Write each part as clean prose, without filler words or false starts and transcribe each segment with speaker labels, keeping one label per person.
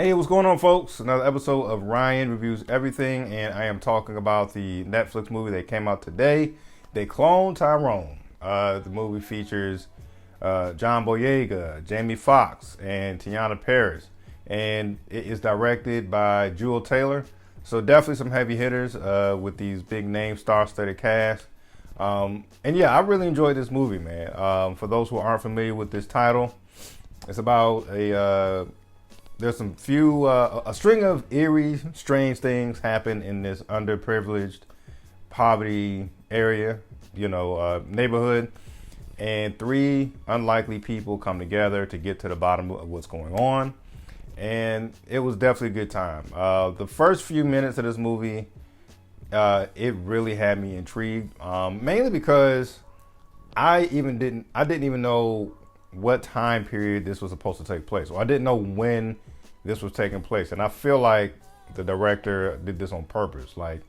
Speaker 1: Hey, what's going on, folks? Another episode of Ryan Reviews Everything, and I am talking about the Netflix movie that came out today, They Cloned Tyrone. The movie features John Boyega, Jamie Foxx, and Teyonah Parris, and it is directed by Jewel Taylor. So definitely some heavy hitters with these big name star-studded cast. And yeah, I really enjoyed this movie, man. For those who aren't familiar with this title, it's about there's a string of eerie, strange things happen in this underprivileged, poverty area, neighborhood, and three unlikely people come together to get to the bottom of what's going on. And it was definitely a good time. The first few minutes of this movie, it really had me intrigued, mainly because I didn't even know what time period this was supposed to take place. So I didn't know when this was taking place. And I feel like the director did this on purpose. Like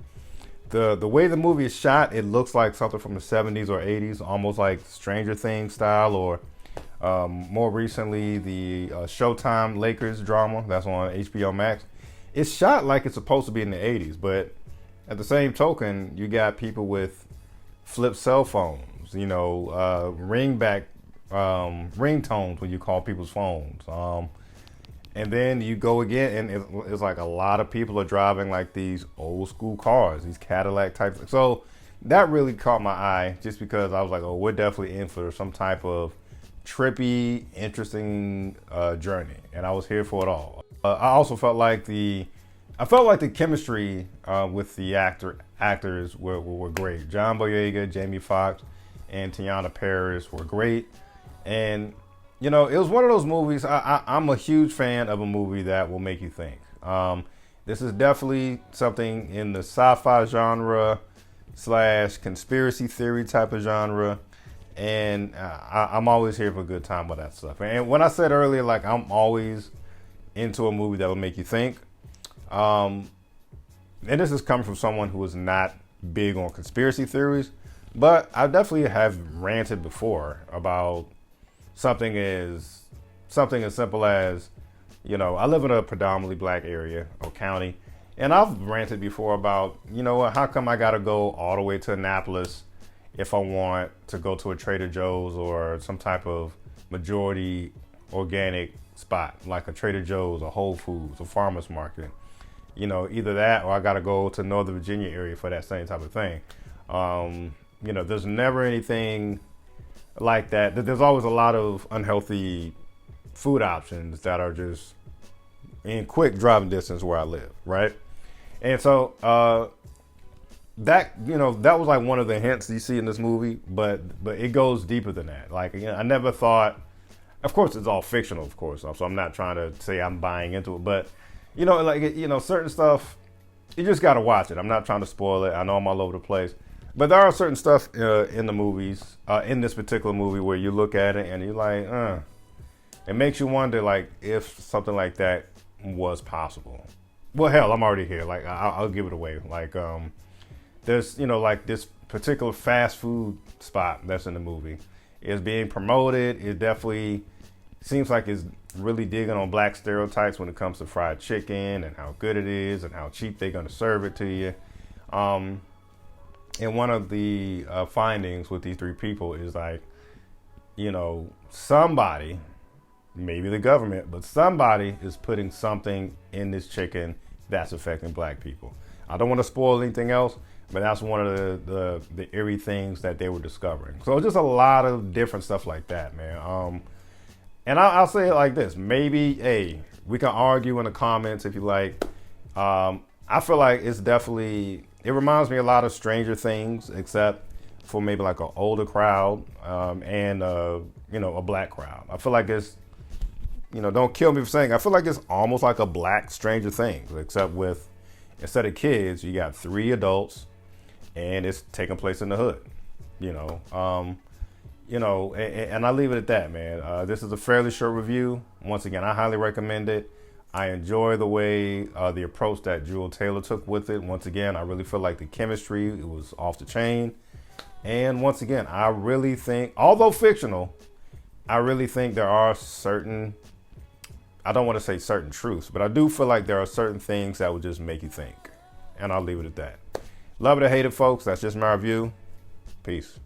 Speaker 1: the way the movie is shot, it looks like something from the 70s or 80s, almost like Stranger Things style, or more recently the Showtime Lakers drama that's on HBO Max. It's shot like it's supposed to be in the 80s, but at the same token, you got people with flip cell phones, ringtones when you call people's phones. And then you go again, and it's like a lot of people are driving like these old school cars, these Cadillac types. So that really caught my eye, just because I was like, oh, we're definitely in for some type of trippy, interesting journey, and I was here for it all. I also felt like the chemistry with the actors were great. John Boyega, Jamie Foxx, and Teyonah Parris were great. And, it was one of those movies. I'm a huge fan of a movie that will make you think. This is definitely something in the sci-fi genre / conspiracy theory type of genre. And I'm always here for a good time with that stuff. And when I said earlier, like, I'm always into a movie that will make you think. And this is coming from someone who is not big on conspiracy theories, but I definitely have ranted before about something as simple as, I live in a predominantly black area or county, and I've ranted before about, how come I gotta go all the way to Annapolis if I want to go to a Trader Joe's or some type of majority organic spot, like a Trader Joe's, a Whole Foods, a farmer's market. Either that or I got to go to Northern Virginia area for that same type of thing. There's never anything like that. There's always a lot of unhealthy food options that are just in quick driving distance where I live, right? And so that was like one of the hints you see in this movie, but it goes deeper than that. Like, I never thought, of course it's all fictional, of course, so I'm not trying to say I'm buying into it, but certain stuff, you just got to watch it. I'm not trying to spoil it. I know I'm all over the place. But there are certain stuff in the movies, in this particular movie, where you look at it and you're like, it makes you wonder, like, if something like that was possible. Well, hell, I'm already here. Like, I'll give it away. Like, there's, like this particular fast food spot that's in the movie is being promoted. It definitely seems like it's really digging on black stereotypes when it comes to fried chicken and how good it is and how cheap they're going to serve it to you. And one of the findings with these three people is like, somebody, maybe the government, but somebody is putting something in this chicken that's affecting black people. I don't want to spoil anything else, but that's one of the eerie things that they were discovering. So just a lot of different stuff like that, man. And I'll say it like this. Maybe, hey, we can argue in the comments if you like. I feel like it reminds me a lot of Stranger Things, except for maybe like an older crowd and, a black crowd. I feel like it's, don't kill me for saying, I feel like it's almost like a black Stranger Things, except with, instead of kids, you got 3 adults and it's taking place in the hood, and I leave it at that, man. This is a fairly short review. Once again, I highly recommend it. I enjoy the way the approach that Jewel Taylor took with it. Once again, I really feel like the chemistry, it was off the chain. And once again, I really think, although fictional, I really think there are certain I don't want to say certain truths, but I do feel like there are certain things that will just make you think. And I'll leave it at that. Love it or hate it, folks. That's just my review. Peace.